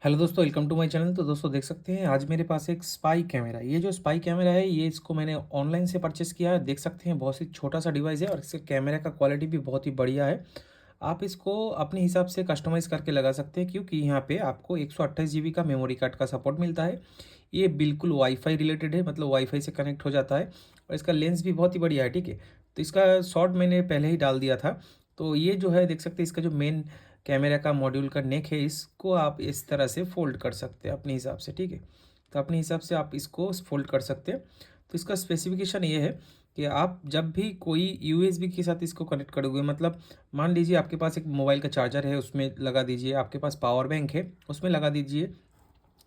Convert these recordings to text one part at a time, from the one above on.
Hello दोस्तों, welcome to my channel. तो दोस्तों देख सकते हैं आज मेरे पास एक स्पाई कैमरा है। ये जो स्पाई कैमरा है ये इसको मैंने ऑनलाइन से परचेस किया है। देख सकते हैं बहुत ही छोटा सा डिवाइस है और इसके कैमरा का क्वालिटी भी बहुत ही बढ़िया है। आप इसको अपने हिसाब से कस्टमाइज़ करके लगा सकते हैं क्योंकि यहाँ पे आपको 128 जीबी का मेमोरी कार्ड का सपोर्ट मिलता है। ये बिल्कुल वाईफाई रिलेटेड है, मतलब वाईफाई से कनेक्ट हो जाता है और इसका लेंस भी बहुत ही बढ़िया है। ठीक है, तो इसका शॉट मैंने पहले ही डाल दिया था। तो ये जो है देख सकते हैं इसका जो मेन कैमरा का मॉड्यूल का नेक है, इसको आप इस तरह से फ़ोल्ड कर सकते हैं अपने हिसाब से। ठीक है, तो अपने हिसाब से आप इसको फ़ोल्ड कर सकते हैं। तो इसका स्पेसिफिकेशन ये है कि आप जब भी कोई यूएसबी के साथ इसको कनेक्ट करोगे, मतलब मान लीजिए आपके पास एक मोबाइल का चार्जर है उसमें लगा दीजिए, आपके पास पावर बैंक है उसमें लगा दीजिए,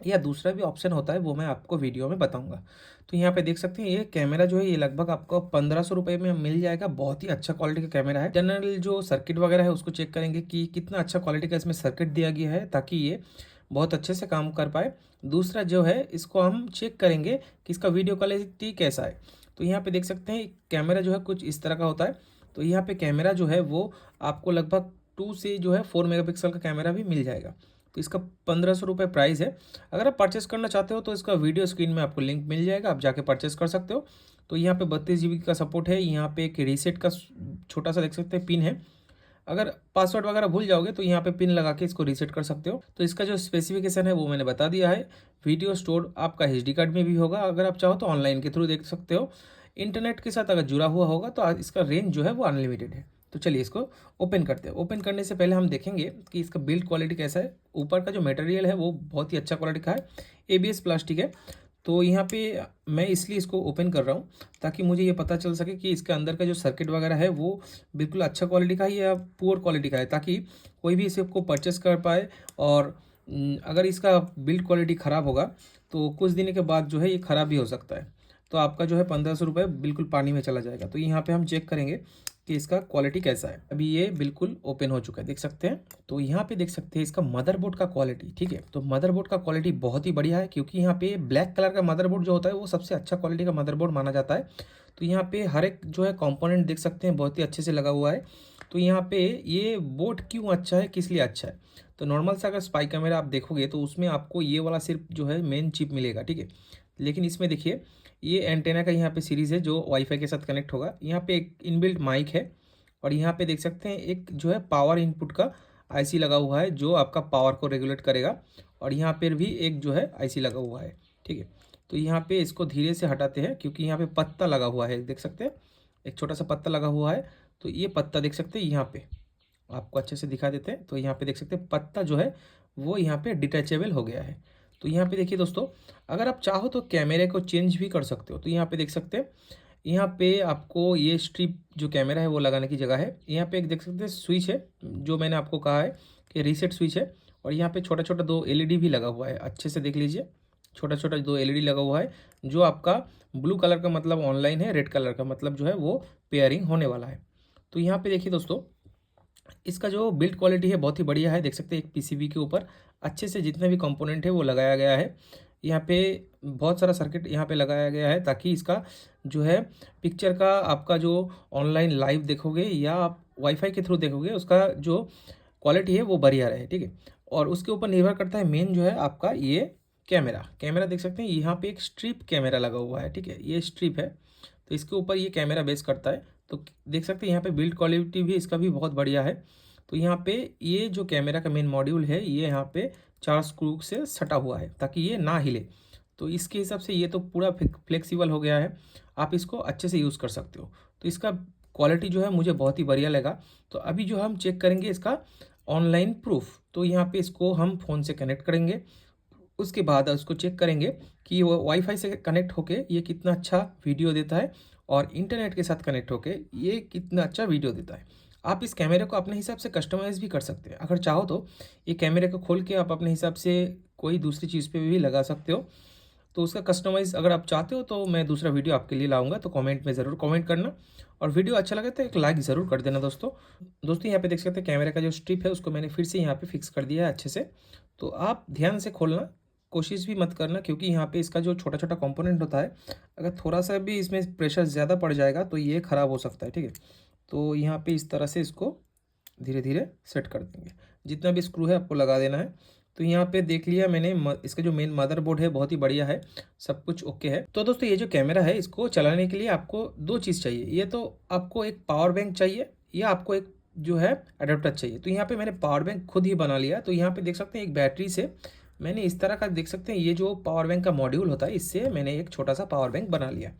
या दूसरा भी ऑप्शन होता है वो मैं आपको वीडियो में बताऊंगा। तो यहाँ पे देख सकते हैं ये कैमरा जो है ये लगभग आपको 1500 रुपये में मिल जाएगा। बहुत ही अच्छा क्वालिटी का कैमरा है। जनरल जो सर्किट वगैरह है उसको चेक करेंगे कि कितना अच्छा क्वालिटी का इसमें सर्किट दिया गया है ताकि ये बहुत अच्छे से काम कर पाए। दूसरा जो है इसको हम चेक करेंगे कि इसका वीडियो क्वालिटी कैसा है। तो यहाँ पे देख सकते हैं कैमरा जो है कुछ इस तरह का होता है। तो यहाँ पे कैमरा जो है वो आपको लगभग 2 से 4 मेगापिक्सल का कैमरा भी मिल जाएगा। तो इसका 1500 रुपये प्राइस है। अगर आप परचेस करना चाहते हो तो इसका वीडियो स्क्रीन में आपको लिंक मिल जाएगा, आप जाके परचेस कर सकते हो। तो यहाँ पे 32 जीबी का सपोर्ट है। यहाँ पे एक रीसेट का छोटा सा देख सकते हैं पिन है। अगर पासवर्ड वगैरह भूल जाओगे तो यहाँ पे पिन लगा के इसको रीसेट कर सकते हो। तो इसका जो स्पेसिफिकेशन है वो मैंने बता दिया है। वीडियो स्टोर आपका एचडी कार्ड में भी होगा, अगर आप चाहो तो ऑनलाइन के थ्रू देख सकते हो। इंटरनेट के साथ अगर जुड़ा हुआ होगा तो इसका रेंज जो है वो अनलिमिटेड है। तो चलिए इसको ओपन करते हैं। ओपन करने से पहले हम देखेंगे कि इसका बिल्ड क्वालिटी कैसा है। ऊपर का जो मटेरियल है वो बहुत ही अच्छा क्वालिटी का है, एबीएस प्लास्टिक है। तो यहाँ पे मैं इसलिए इसको ओपन कर रहा हूँ ताकि मुझे ये पता चल सके कि इसके अंदर का जो सर्किट वगैरह है वो बिल्कुल अच्छा क्वालिटी का है या पुअर क्वालिटी का है, ताकि कोई भी इसे को परचेस कर पाए। और अगर इसका बिल्ड क्वालिटी ख़राब होगा तो कुछ दिन के बाद जो है ये ख़राब भी हो सकता है। तो आपका जो है 1500 रुपये बिल्कुल पानी में चला जाएगा। तो यहाँ पे हम चेक करेंगे कि इसका क्वालिटी कैसा है। अभी ये बिल्कुल ओपन हो चुका है, देख सकते हैं। तो यहाँ पे देख सकते हैं इसका मदरबोर्ड का क्वालिटी। ठीक है, तो मदरबोर्ड का क्वालिटी बहुत ही बढ़िया है क्योंकि यहाँ पे ब्लैक कलर का मदरबोर्ड जो होता है वो सबसे अच्छा क्वालिटी का मदरबोर्ड माना जाता है। तो यहाँ पे हर एक जो है कंपोनेंट देख सकते हैं बहुत ही अच्छे से लगा हुआ है। तो यहाँ पे ये बोर्ड क्यों अच्छा है, किस लिए अच्छा है। तो नॉर्मल सा अगर स्पाई कैमरा आप देखोगे तो उसमें आपको ये वाला सिर्फ जो है मेन चिप मिलेगा। ठीक है, लेकिन इसमें देखिए ये एंटेना का यहाँ पे सीरीज़ है जो वाईफाई के साथ कनेक्ट होगा। यहाँ पे एक इनबिल्ट माइक है और यहाँ पे देख सकते हैं एक जो है पावर इनपुट का आईसी लगा हुआ है जो आपका पावर को रेगुलेट करेगा। और यहाँ पर भी एक जो है आईसी लगा हुआ है। ठीक है, तो यहाँ पे इसको धीरे से हटाते हैं क्योंकि यहाँ पे पत्ता लगा हुआ है, देख सकते हैं एक छोटा सा पत्ता लगा हुआ है। तो ये पत्ता देख सकते हैं यहाँ पे, आपको अच्छे से दिखा देते हैं। तो यहाँ पे देख सकते हैं पत्ता जो है वो यहाँ पे डिटैचेबल हो गया है। तो यहाँ पे देखिए दोस्तों, अगर आप चाहो तो कैमरे को चेंज भी कर सकते हो। तो यहाँ पे देख सकते हैं यहाँ पे आपको ये स्ट्रिप जो कैमरा है वो लगाने की जगह है। यहाँ पे एक देख सकते हैं स्विच है जो मैंने आपको कहा है कि रीसेट स्विच है। और यहाँ पे छोटा छोटा दो एलईडी भी लगा हुआ है, अच्छे से देख लीजिए। छोटा छोटा दो एलईडी लगा हुआ है जो आपका ब्लू कलर का मतलब ऑनलाइन है, रेड कलर का मतलब जो है वो पेयरिंग होने वाला है। तो यहाँ पे देखिए दोस्तों, इसका जो बिल्ड क्वालिटी है बहुत ही बढ़िया है। देख सकते हैं एक पीसीबी के ऊपर अच्छे से जितने भी कंपोनेंट है वो लगाया गया है। यहाँ पे बहुत सारा सर्किट यहाँ पे लगाया गया है ताकि इसका जो है पिक्चर का आपका जो ऑनलाइन लाइव देखोगे या आप वाईफाई के थ्रू देखोगे उसका जो क्वालिटी है वो बढ़िया रहे। ठीक है, और उसके ऊपर निर्भर करता है मेन जो है आपका ये कैमरा। कैमरा देख सकते हैं यहाँ पे एक स्ट्रिप कैमरा लगा हुआ है। ठीक है, ये स्ट्रिप है तो इसके ऊपर ये कैमरा बेस करता है। तो देख सकते हैं यहाँ पे बिल्ड क्वालिटी भी इसका भी बहुत बढ़िया है। तो यहाँ पे ये जो कैमरा का मेन मॉड्यूल है ये यहाँ पे 4 स्क्रू से सटा हुआ है ताकि ये ना हिले। तो इसके हिसाब से ये तो पूरा फ्लेक्सिबल हो गया है, आप इसको अच्छे से यूज़ कर सकते हो। तो इसका क्वालिटी जो है मुझे बहुत ही बढ़िया लगा। तो अभी जो हम चेक करेंगे इसका ऑनलाइन प्रूफ। तो यहाँ पे इसको हम फ़ोन से कनेक्ट करेंगे, उसके बाद उसको चेक करेंगे कि वो वाईफाई से कनेक्ट होके ये कितना अच्छा वीडियो देता है और इंटरनेट के साथ कनेक्ट होके ये कितना अच्छा वीडियो देता है। आप इस कैमरे को अपने हिसाब से कस्टमाइज़ भी कर सकते हैं। अगर चाहो तो ये कैमरे को खोल के आप अपने हिसाब से कोई दूसरी चीज़ पे भी लगा सकते हो। तो उसका कस्टमाइज़ अगर आप चाहते हो तो मैं दूसरा वीडियो आपके लिए लाऊंगा, तो कमेंट में ज़रूर कमेंट करना। और वीडियो अच्छा लगे तो एक लाइक ज़रूर कर देना दोस्तों। दोस्तों यहाँ पे देख सकते हैं कैमरे का जो स्ट्रिप है उसको मैंने फिर से यहाँ पे फिक्स कर दिया है अच्छे से। तो आप ध्यान से खोलना, कोशिश भी मत करना क्योंकि यहाँ पे इसका जो छोटा छोटा कंपोनेंट होता है अगर थोड़ा सा भी इसमें प्रेशर ज़्यादा पड़ जाएगा तो ये ख़राब हो सकता है। ठीक है, तो यहाँ पे इस तरह से इसको धीरे धीरे सेट कर देंगे। जितना भी स्क्रू है आपको लगा देना है तो यहाँ पे देख लिया मैंने इसका जो मेन मदरबोर्ड है बहुत ही बढ़िया है, सब कुछ ओके है। तो दोस्तों ये जो कैमरा है इसको चलाने के लिए आपको दो चीज़ चाहिए, ये तो आपको एक पावर बैंक चाहिए या आपको एक जो है अडेप्टर चाहिए। तो यहाँ पे मैंने पावर बैंक खुद ही बना लिया। तो यहाँ पे देख सकते हैं एक बैटरी से मैंने इस तरह का देख सकते हैं ये जो पावर बैंक का मॉड्यूल होता है इससे मैंने एक छोटा सा पावर बैंक बना लिया।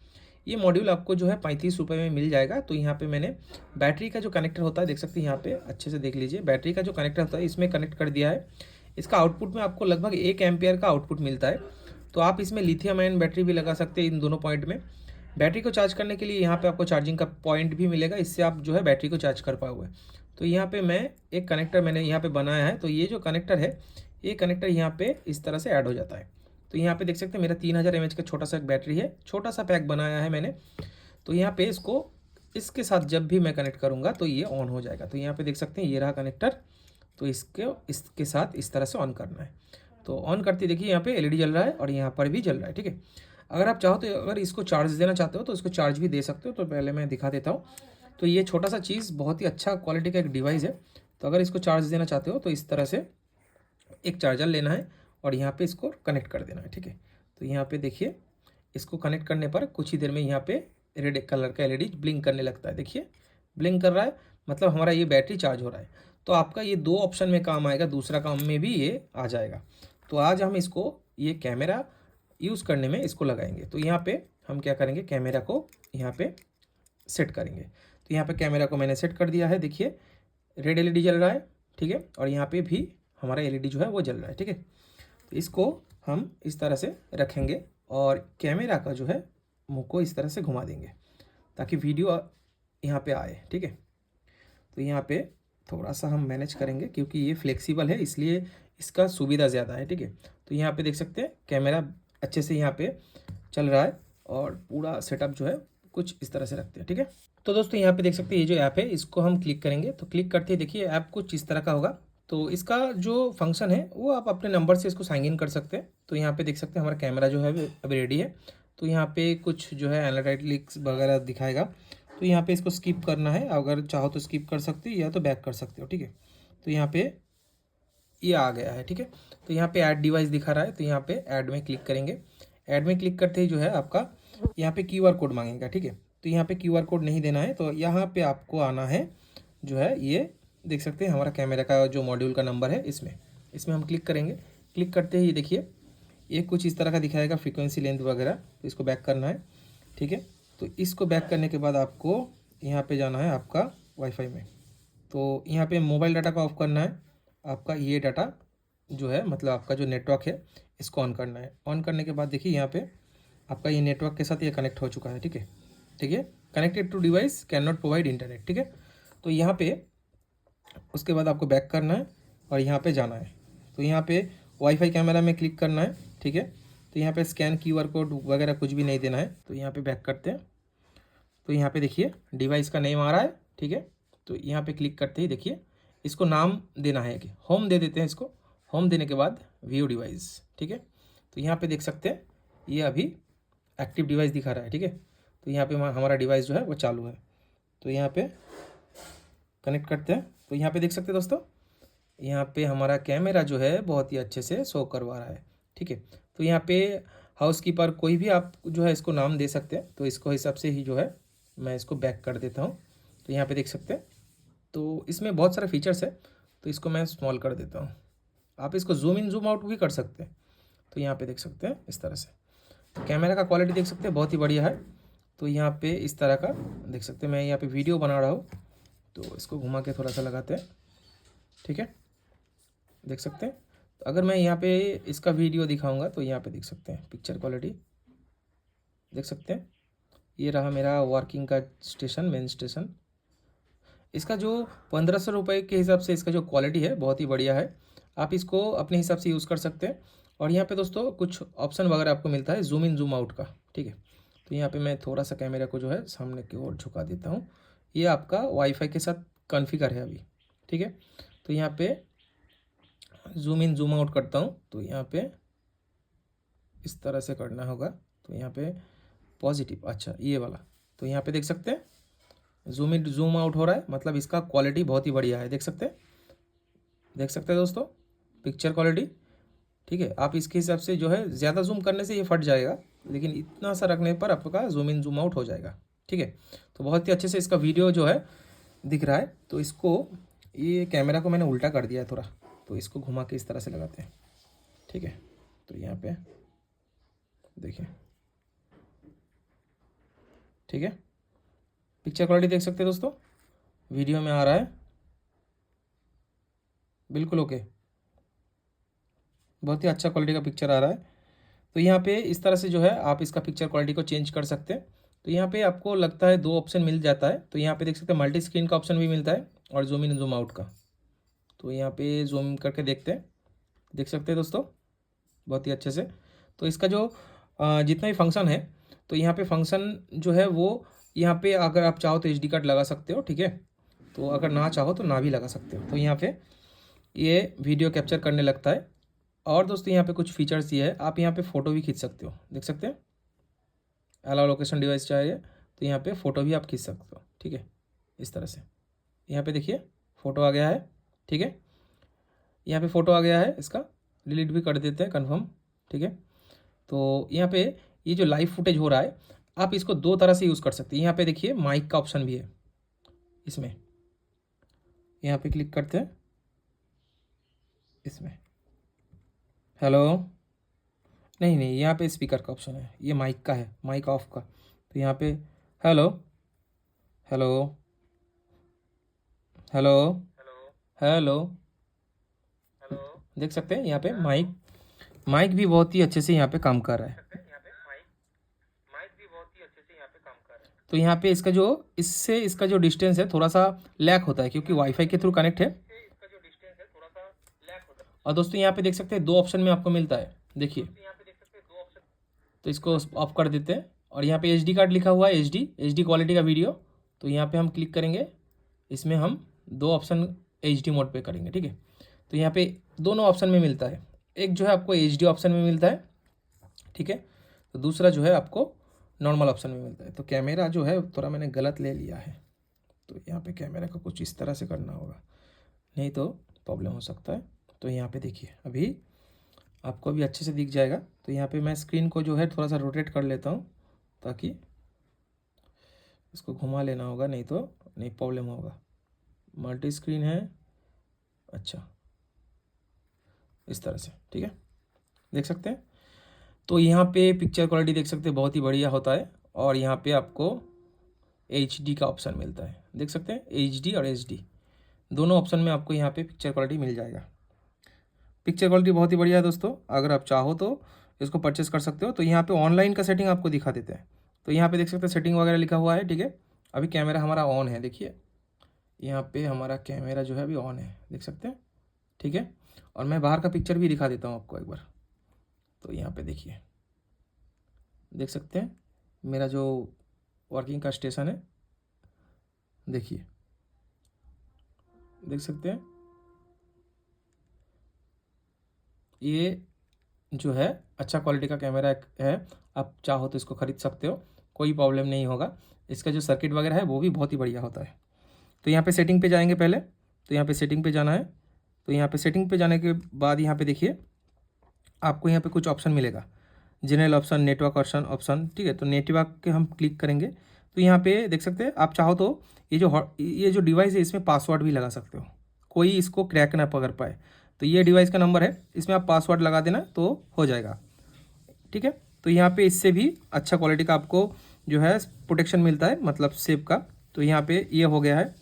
ये मॉड्यूल आपको जो है 35 रुपये में मिल जाएगा। तो यहाँ पे मैंने बैटरी का जो कनेक्टर होता है देख सकते हैं यहाँ पे अच्छे से देख लीजिए, बैटरी का जो कनेक्टर होता है इसमें कनेक्ट कर दिया है। इसका आउटपुट में आपको लगभग 1 एम्पियर का आउटपुट मिलता है। तो आप इसमें लिथियम आयन बैटरी भी लगा सकते हैं इन दोनों पॉइंट में। बैटरी को चार्ज करने के लिए यहाँ पे आपको चार्जिंग का पॉइंट भी मिलेगा, इससे आप जो है बैटरी को चार्ज कर पाओगे। तो यहाँ पे मैं एक कनेक्टर मैंने यहाँ पे बनाया है। तो ये जो कनेक्टर है ये कनेक्टर यहाँ पे इस तरह से ऐड हो जाता है। तो यहाँ पे देख सकते हैं मेरा 3000 mAh का छोटा सा एक बैटरी है, छोटा सा पैक बनाया है मैंने। तो यहाँ पे इसके साथ जब भी मैं कनेक्ट करूँगा तो ये ऑन हो जाएगा। तो यहाँ पे देख सकते हैं ये रहा कनेक्टर। तो इसके साथ इस तरह से ऑन करना है। तो ऑन करते देखिए यहाँ पे एलईडी जल रहा है और यहाँ पर भी जल रहा है, ठीक है। अगर आप चाहो तो अगर इसको चार्ज देना चाहते हो तो इसको चार्ज भी दे सकते हो। तो पहले मैं दिखा देता हूँ। तो ये छोटा सा चीज़ बहुत ही अच्छा क्वालिटी का एक डिवाइस है। तो अगर इसको चार्ज देना चाहते हो तो इस तरह से एक चार्जर लेना है और यहाँ पे इसको कनेक्ट कर देना है, ठीक है। तो यहाँ पे देखिए इसको कनेक्ट करने पर कुछ ही देर में यहाँ पे रेड कलर का एलईडी ब्लिंक करने लगता है। देखिए ब्लिंक कर रहा है, मतलब हमारा ये बैटरी चार्ज हो रहा है। तो आपका ये दो ऑप्शन में काम आएगा, दूसरा काम में भी ये आ जाएगा। तो आज हम इसको ये कैमरा यूज़ करने में इसको लगाएंगे। तो यहाँ पे हम क्या करेंगे, कैमरा को यहाँ पे सेट करेंगे। तो यहाँ पे कैमरा को मैंने सेट कर दिया है, देखिए रेड एलईडी जल रहा है, ठीक है। और यहाँ पे भी हमारा एलईडी जो है वो जल रहा है, ठीक है। तो इसको हम इस तरह से रखेंगे और कैमरा का जो है मुँह को इस तरह से घुमा देंगे ताकि वीडियो यहाँ पे आए, ठीक है। तो यहाँ पे थोड़ा सा हम मैनेज करेंगे क्योंकि ये फ्लेक्सिबल है इसलिए इसका सुविधा ज़्यादा है, ठीक है। तो यहाँ पे देख सकते हैं कैमरा अच्छे से यहाँ पे चल रहा है और पूरा सेटअप जो है कुछ इस तरह से रखते हैं, ठीक है। तो दोस्तों यहाँ पे देख सकते हैं ये जो ऐप है इसको हम क्लिक करेंगे। तो क्लिक करते ही देखिए ऐप कुछ इस तरह का होगा। तो इसका जो फंक्शन है वो आप अपने नंबर से इसको साइन इन कर सकते हैं। तो यहाँ पे देख सकते हैं हमारा कैमरा जो है अभी रेडी है। तो यहाँ पे कुछ जो है एनालिटिक्स वगैरह दिखाएगा। तो यहाँ पे इसको स्किप करना है, अगर चाहो तो स्किप कर सकते हो या तो बैक कर सकते हो, ठीक है। तो यहाँ पे ये आ गया है, ठीक है। तो यहाँ पे ऐड डिवाइस दिखा रहा है। तो यहाँ पे ऐड में क्लिक करेंगे। ऐड में क्लिक करते ही जो है आपका यहाँ पे क्यूआर कोड मांगेगा, ठीक है। तो यहाँ पे क्यूआर कोड नहीं देना है। तो यहाँ पे आपको आना है जो है ये देख सकते हैं हमारा कैमरा का जो मॉड्यूल का नंबर है इसमें हम क्लिक करेंगे। क्लिक करते ही देखिए ये कुछ इस तरह का दिखाएगा, फ्रीक्वेंसी लेंथ वगैरह। तो इसको बैक करना है, ठीक है। तो इसको बैक करने के बाद आपको यहाँ पे जाना है आपका वाईफाई में। तो यहाँ पे मोबाइल डाटा को ऑफ करना है। आपका ये डाटा जो है मतलब आपका जो नेटवर्क है इसको ऑन करना है। ऑन करने के बाद देखिए यहाँ पे आपका ये नेटवर्क के साथ ये कनेक्ट हो चुका है, ठीक है। ठीक है, connected to device can not provide internet, ठीक है। तो यहाँ पे उसके बाद आपको बैक करना है और यहाँ पे जाना है। तो यहाँ पे वाईफाई कैमरा में क्लिक करना है, ठीक है। तो यहाँ पे स्कैन क्यूआर कोड वगैरह कुछ भी नहीं देना है। तो यहाँ पे बैक करते हैं। तो यहाँ पे देखिए डिवाइस का नेम आ रहा है, ठीक है। तो यहाँ पे क्लिक करते ही देखिए इसको नाम देना है कि होम दे देते हैं इसको। होम देने के बाद व्यू डिवाइस, ठीक है। तो यहाँ पे देख सकते हैं ये अभी एक्टिव डिवाइस दिखा रहा है, ठीक है। तो यहाँ पे हमारा डिवाइस जो है वो चालू है। तो यहाँ पे कनेक्ट करते हैं। तो यहाँ पे देख सकते हैं दोस्तों यहाँ पे हमारा कैमरा जो है बहुत ही अच्छे से शो करवा रहा है, ठीक है। तो यहाँ पे हाउसकीपर कोई भी आप जो है इसको नाम दे सकते हैं। तो इसको हिसाब से ही जो है मैं इसको बैक कर देता हूँ। तो यहाँ पे देख सकते हैं तो इसमें बहुत सारे फीचर्स है। तो इसको मैं स्मॉल कर देता हूँ। आप इसको जूम इन जूम आउट भी कर सकते हैं। तो यहाँ पे देख सकते हैं इस तरह से। तो कैमरा का क्वालिटी देख सकते हैं बहुत ही बढ़िया है। तो यहाँ पे इस तरह का देख सकते हैं मैं यहाँ पे वीडियो बना रहा हूँ। तो इसको घुमा के थोड़ा सा लगाते हैं, ठीक है। देख सकते हैं तो अगर मैं यहाँ पे इसका वीडियो दिखाऊंगा तो यहाँ पे देख सकते हैं पिक्चर क्वालिटी देख सकते हैं। ये रहा मेरा वर्किंग का स्टेशन, मेन स्टेशन। इसका जो 1500 रुपये के हिसाब से इसका जो क्वालिटी है बहुत ही बढ़िया है। आप इसको अपने हिसाब से यूज़ कर सकते हैं। और यहाँ पे दोस्तों कुछ ऑप्शन वगैरह आपको मिलता है जूम इन जूम आउट का, ठीक है। तो यहाँ पे मैं थोड़ा सा कैमरा को जो है सामने की ओर झुका देता हूँ। ये आपका वाईफाई के साथ कॉन्फ़िगर है अभी, ठीक है। तो यहाँ पे जूम इन जूम आउट करता हूँ। तो यहाँ पे इस तरह से करना होगा। तो यहाँ पे पॉजिटिव, अच्छा ये वाला। तो यहाँ पे देख सकते हैं जूम इन जूम आउट हो रहा है, मतलब इसका क्वालिटी बहुत ही बढ़िया है। देख सकते हैं दोस्तों पिक्चर क्वालिटी ठीक है। आप इसके हिसाब से जो है ज़्यादा जूम करने से ये फट जाएगा, लेकिन इतना सा रखने पर आपका जूम इन जूम आउट हो जाएगा। ठीक है। तो बहुत ही अच्छे से इसका वीडियो जो है दिख रहा है। तो इसको, ये कैमरा को मैंने उल्टा कर दिया है थोड़ा, तो इसको घुमा के इस तरह से लगाते हैं। ठीक है। तो यहाँ पे देखिए, ठीक है, पिक्चर क्वालिटी देख सकते हैं दोस्तों, वीडियो में आ रहा है बिल्कुल ओके, बहुत ही अच्छा क्वालिटी का पिक्चर आ रहा है। तो यहाँ पे इस तरह से जो है आप इसका पिक्चर क्वालिटी को चेंज कर सकते हैं। तो यहाँ पे आपको लगता है दो ऑप्शन मिल जाता है। तो यहाँ पे देख सकते हैं मल्टी स्क्रीन का ऑप्शन भी मिलता है और जूम इन जूम आउट का। तो यहाँ पे जूम करके देखते हैं, देख सकते हैं दोस्तों बहुत ही अच्छे से। तो इसका जो जितना भी फंक्शन है, तो यहाँ पे फंक्शन जो है वो, यहाँ पे अगर आप चाहो तो एच डी कार्ड लगा सकते हो। ठीक है। तो अगर ना चाहो तो ना भी लगा सकते हो। तो यहाँ पे ये वीडियो कैप्चर करने लगता है। और दोस्तों यहाँ पे कुछ फीचर्स ये है, आप यहाँ पे फ़ोटो भी खींच सकते हो, देख सकते हैं। अलाउ लोकेशन डिवाइस चाहिए तो यहाँ पे फ़ोटो भी आप खींच सकते हो। ठीक है। इस तरह से यहाँ पे देखिए फ़ोटो आ गया है। ठीक है। यहाँ पे फ़ोटो आ गया है, इसका डिलीट भी कर देते हैं, कन्फर्म। ठीक है। तो यहाँ पे ये जो लाइव फुटेज हो रहा है, आप इसको दो तरह से यूज़ कर सकते हैं। यहाँ पे देखिए माइक का ऑप्शन भी है इसमें, यहाँ पे क्लिक करते हैं इसमें, हेलो, नहीं नहीं, यहाँ पे स्पीकर का ऑप्शन है, ये माइक का है, माइक ऑफ का। तो यहाँ पे हेलो, हेलो, हेलो, हेलो, देख सकते हैं यहाँ पे माइक, माइक भी बहुत ही अच्छे से यहाँ पे काम कर रहा है। तो यहाँ पे इसका जो, इससे इसका जो डिस्टेंस है थोड़ा सा लैक होता है, क्योंकि वाईफाई के थ्रू कनेक्ट है। और दोस्तों यहाँ पे देख सकते हैं दो ऑप्शन में आपको मिलता है, देखिए। तो इसको ऑफ कर देते हैं और यहाँ पे एचडी कार्ड लिखा हुआ है, एचडी क्वालिटी का वीडियो। तो यहाँ पे हम क्लिक करेंगे, इसमें हम दो ऑप्शन एचडी मोड पे करेंगे। ठीक है। तो यहाँ पे दोनों ऑप्शन में मिलता है, एक जो है आपको एचडी ऑप्शन में मिलता है। ठीक है। तो दूसरा जो है आपको नॉर्मल ऑप्शन में मिलता है। तो कैमरा जो है थोड़ा मैंने गलत ले लिया है, तो यहाँ पे कैमरा का कुछ इस तरह से करना होगा, नहीं तो प्रॉब्लम हो सकता है। तो यहाँ पे देखिए अभी आपको भी अच्छे से दिख जाएगा। तो यहाँ पे मैं स्क्रीन को जो है थोड़ा सा रोटेट कर लेता हूँ, ताकि इसको घुमा लेना होगा, नहीं तो नहीं प्रॉब्लम होगा। मल्टी स्क्रीन है, अच्छा, इस तरह से। ठीक है, देख सकते हैं। तो यहाँ पे पिक्चर क्वालिटी देख सकते हैं बहुत ही बढ़िया होता है। और यहाँ पे आपको HD का ऑप्शन मिलता है, देख सकते हैं, HD और HD दोनों ऑप्शन में आपको यहाँ पे पिक्चर क्वालिटी मिल जाएगा। पिक्चर क्वालिटी बहुत ही बढ़िया है दोस्तों, अगर आप चाहो तो इसको परचेस कर सकते हो। तो यहाँ पे ऑनलाइन का सेटिंग आपको दिखा देते हैं। तो यहाँ पे देख सकते हैं सेटिंग वगैरह लिखा हुआ है। ठीक है। अभी कैमरा हमारा ऑन है, देखिए यहाँ पे हमारा कैमरा जो है अभी ऑन है, देख सकते हैं। ठीक है। और मैं बाहर का पिक्चर भी दिखा देता हूँ आपको एक बार। तो यहाँ पे देखिए, देख सकते हैं मेरा जो वर्किंग का स्टेशन है, देखिए, देख सकते हैं। ये जो है अच्छा क्वालिटी का कैमरा है, आप चाहो तो इसको ख़रीद सकते हो, कोई प्रॉब्लम नहीं होगा। इसका जो सर्किट वगैरह है वो भी बहुत ही बढ़िया होता है। तो यहाँ पे सेटिंग पे जाएंगे पहले, तो यहाँ पे सेटिंग पे जाना है। तो यहाँ पे सेटिंग पे जाने के बाद यहाँ पे देखिए आपको यहाँ पे कुछ ऑप्शन मिलेगा, जनरल ऑप्शन, नेटवर्क ऑप्शन। ठीक है। तो नेटवर्क के हम क्लिक करेंगे। तो यहाँ पे देख सकते हैं, आप चाहो तो ये जो डिवाइस है इसमें पासवर्ड भी लगा सकते हो, कोई इसको क्रैक ना पकड़ पाए। तो ये डिवाइस का नंबर है, इसमें आप पासवर्ड लगा देना तो हो जाएगा। ठीक है। तो यहाँ पे इससे भी अच्छा क्वालिटी का आपको जो है प्रोटेक्शन मिलता है, मतलब सेफ का। तो यहाँ पे ये हो गया है।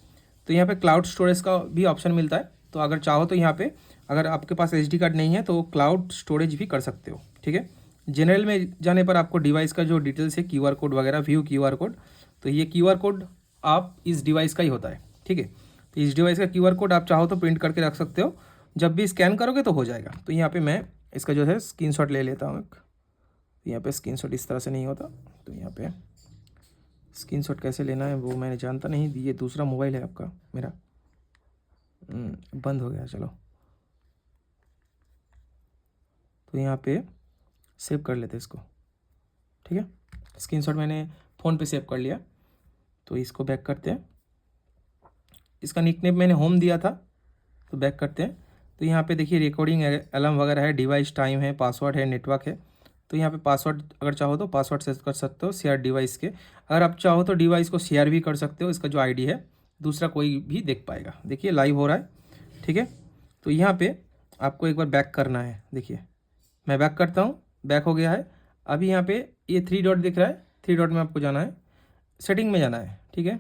तो यहाँ पे क्लाउड स्टोरेज का भी ऑप्शन मिलता है। तो अगर चाहो तो यहाँ पे, अगर आपके पास SD कार्ड नहीं है तो क्लाउड स्टोरेज भी कर सकते हो। ठीक है। जनरल में जाने पर आपको डिवाइस का जो डिटेल्स है, QR कोड वगैरह, व्यू QR कोड, तो ये QR कोड आप इस डिवाइस का ही होता है। ठीक है। तो इस डिवाइस का QR कोड आप चाहो तो प्रिंट करके रख सकते हो, जब भी स्कैन करोगे तो हो जाएगा। तो यहाँ पे मैं इसका जो है स्क्रीनशॉट ले लेता हूँ एक। यहाँ पे स्क्रीनशॉट इस तरह से नहीं होता, तो यहाँ पे स्क्रीनशॉट कैसे लेना है वो मैंने जानता नहीं। ये दूसरा मोबाइल है आपका, मेरा बंद हो गया, चलो। तो यहाँ पे सेव कर लेते हैं इसको। ठीक है। स्क्रीनशॉट मैंने फ़ोन पे सेव कर लिया। तो इसको बैक करते हैं, इसका निकनेम मैंने होम दिया था, तो बैक करते हैं। तो यहाँ पे देखिए रिकॉर्डिंग अलार्म वगैरह है, डिवाइस टाइम है, पासवर्ड है, नेटवर्क है। तो यहाँ पे पासवर्ड अगर चाहो तो पासवर्ड सेट कर सकते हो शेयर डिवाइस के। अगर आप चाहो तो डिवाइस को शेयर भी कर सकते हो, इसका जो आईडी है दूसरा कोई भी देख पाएगा। देखिए लाइव हो रहा है, ठीक है। तो यहाँ पे आपको एक बार बैक करना है। देखिए मैं बैक करता हूँ, बैक हो गया है। अभी यहाँ पे ये 3 डॉट दिख रहा है, 3 डॉट में आपको जाना है, सेटिंग में जाना है, ठीक है।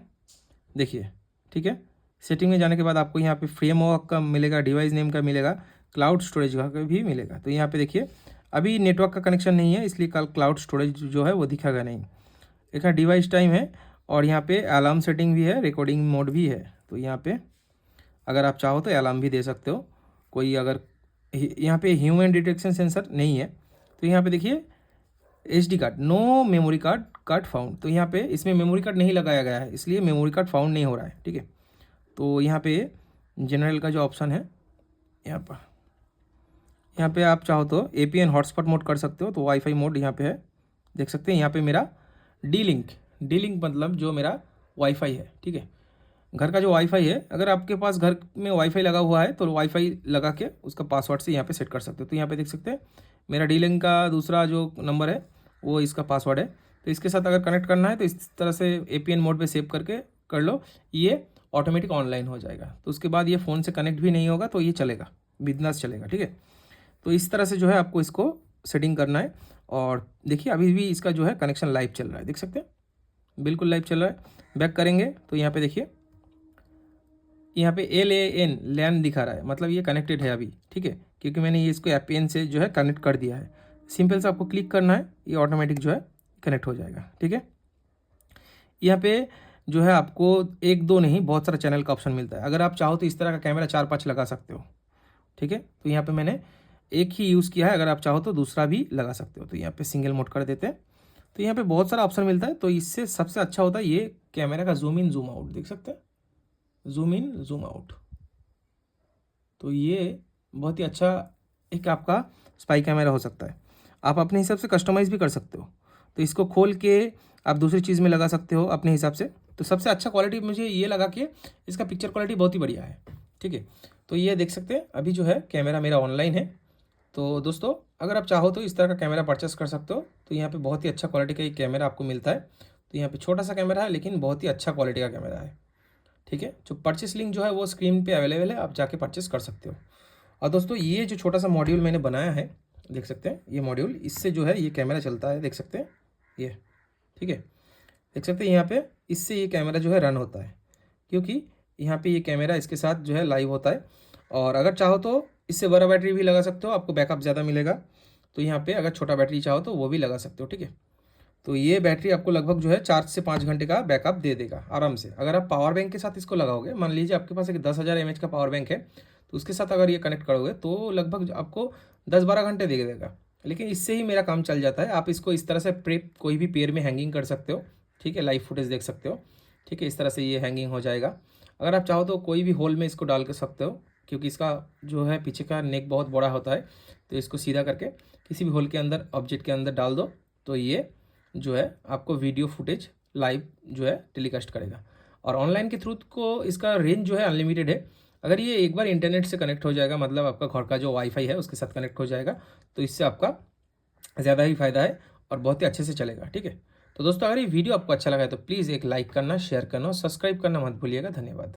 देखिए, ठीक है। सेटिंग में जाने के बाद आपको यहाँ पे फ्रेमवर्क का मिलेगा, डिवाइस नेम का मिलेगा, क्लाउड स्टोरेज का भी मिलेगा। तो यहाँ पे देखिए अभी नेटवर्क का कनेक्शन नहीं है, इसलिए कल क्लाउड स्टोरेज जो है वो दिखागा नहीं। एक डिवाइस टाइम है और यहाँ पे अलार्म सेटिंग भी है, रिकॉर्डिंग मोड भी है। तो यहाँ पे अगर आप चाहो तो अलार्म भी दे सकते हो। कोई अगर यहाँ पे ह्यूमन डिटेक्शन सेंसर नहीं है। तो यहाँ पे देखिए HD card, no memory card found. तो यहाँ पे इसमें मेमोरी कार्ड नहीं लगाया गया है, इसलिए मेमोरी कार्ड फाउंड नहीं हो रहा है, ठीक है। तो यहाँ पे जनरल का जो ऑप्शन है, यहाँ पे आप चाहो तो एपीएन हॉटस्पॉट मोड कर सकते हो। तो वाईफाई मोड यहाँ पे है, देख सकते हैं। यहाँ पे मेरा डी लिंक मतलब जो मेरा वाईफाई है, ठीक है। घर का जो वाईफाई है, अगर आपके पास घर में वाईफाई लगा हुआ है तो वाईफाई लगा के उसका पासवर्ड से यहाँ पे सेट कर सकते हो। तो यहाँ पे देख सकते हैं मेरा डी लिंक का दूसरा जो नंबर है वो इसका पासवर्ड है। तो इसके साथ अगर कनेक्ट करना है तो इस तरह से एपीएन मोड पे सेव करके कर लो, ये ऑटोमेटिक ऑनलाइन हो जाएगा। तो उसके बाद ये फ़ोन से कनेक्ट भी नहीं होगा, तो ये चलेगा, बिंदास चलेगा, ठीक है। तो इस तरह से जो है आपको इसको सेटिंग करना है। और देखिए अभी भी इसका जो है कनेक्शन लाइव चल रहा है, देख सकते हैं, बिल्कुल लाइव चल रहा है। बैक करेंगे तो यहाँ पे देखिए, यहाँ पे LAN लैन दिखा रहा है, मतलब ये कनेक्टेड है अभी, ठीक है, क्योंकि मैंने ये इसको एपीएन से जो है कनेक्ट कर दिया है। सिंपल से आपको क्लिक करना है, ये ऑटोमेटिक जो है कनेक्ट हो जाएगा, ठीक है। यहाँ पे जो है आपको एक दो नहीं बहुत सारा चैनल का ऑप्शन मिलता है। अगर आप चाहो तो इस तरह का कैमरा 4-5 लगा सकते हो, ठीक है। तो यहाँ पे मैंने एक ही यूज़ किया है, अगर आप चाहो तो दूसरा भी लगा सकते हो। तो यहाँ पे सिंगल मोड कर देते हैं। तो यहाँ पे बहुत सारा ऑप्शन मिलता है। तो इससे सबसे अच्छा होता है ये कैमरा का जूम इन जूम आउट, देख सकते हैं, जूम इन जूम आउट। तो ये बहुत ही अच्छा एक आपका स्पाई कैमरा हो सकता है। आप अपने हिसाब से कस्टमाइज़ भी कर सकते हो। तो इसको खोल के आप दूसरी चीज़ में लगा सकते हो अपने हिसाब से। तो सबसे अच्छा क्वालिटी मुझे ये लगा कि इसका पिक्चर क्वालिटी बहुत ही बढ़िया है, ठीक है। तो ये देख सकते हैं अभी जो है कैमरा मेरा ऑनलाइन है। तो दोस्तों अगर आप चाहो तो इस तरह का कैमरा परचेस कर सकते हो। तो यहाँ पे बहुत ही अच्छा क्वालिटी का एक कैमरा आपको मिलता है। तो यहाँ पे छोटा सा कैमरा है लेकिन बहुत ही अच्छा क्वालिटी का कैमरा है, ठीक है। जो परचेस लिंक जो है वो स्क्रीन पे अवेलेबल है, आप जाके परचेस कर सकते हो। और दोस्तों ये जो छोटा सा मॉड्यूल मैंने बनाया है, देख सकते हैं, ये मॉड्यूल, इससे जो है ये कैमरा चलता है, देख सकते हैं ये, ठीक है। देख सकते हैं यहाँ पे इससे ये कैमरा जो है रन होता है, क्योंकि यहाँ पे ये कैमरा इसके साथ जो है लाइव होता है। और अगर चाहो तो इससे बड़ा बैटरी भी लगा सकते हो, आपको बैकअप ज़्यादा मिलेगा। तो यहाँ पे अगर छोटा बैटरी चाहो तो वो भी लगा सकते हो, ठीक है। तो ये बैटरी आपको लगभग जो है 4 से 5 घंटे का बैकअप दे देगा आराम से। अगर आप पावर बैंक के साथ इसको लगाओगे, मान लीजिए आपके पास एक 10,000 mAh का पावर बैंक है, तो उसके साथ अगर ये कनेक्ट करोगे तो लगभग आपको 10-12 घंटे दे देगा। लेकिन इससे ही मेरा काम चल जाता है। आप इसको इस तरह से कोई भी पेड़ में हैंगिंग कर सकते हो, ठीक है, लाइव फुटेज देख सकते हो, ठीक है। इस तरह से ये हैंगिंग हो जाएगा। अगर आप चाहो तो कोई भी होल में इसको डाल कर सकते हो, क्योंकि इसका जो है पीछे का नेक बहुत बड़ा होता है। तो इसको सीधा करके किसी भी होल के अंदर, ऑब्जेक्ट के अंदर डाल दो, तो ये जो है आपको वीडियो फुटेज लाइव जो है टेलीकास्ट करेगा। और ऑनलाइन के थ्रू को इसका रेंज जो है अनलिमिटेड है। अगर ये एक बार इंटरनेट से कनेक्ट हो जाएगा, मतलब आपका घर का जो वाईफाई है उसके साथ कनेक्ट हो जाएगा, तो इससे आपका ज़्यादा ही फायदा है और बहुत ही अच्छे से चलेगा, ठीक है। तो दोस्तों अगर ये वीडियो आपको अच्छा लगा है तो प्लीज़ एक लाइक करना, शेयर करना और सब्सक्राइब करना मत भूलिएगा। धन्यवाद।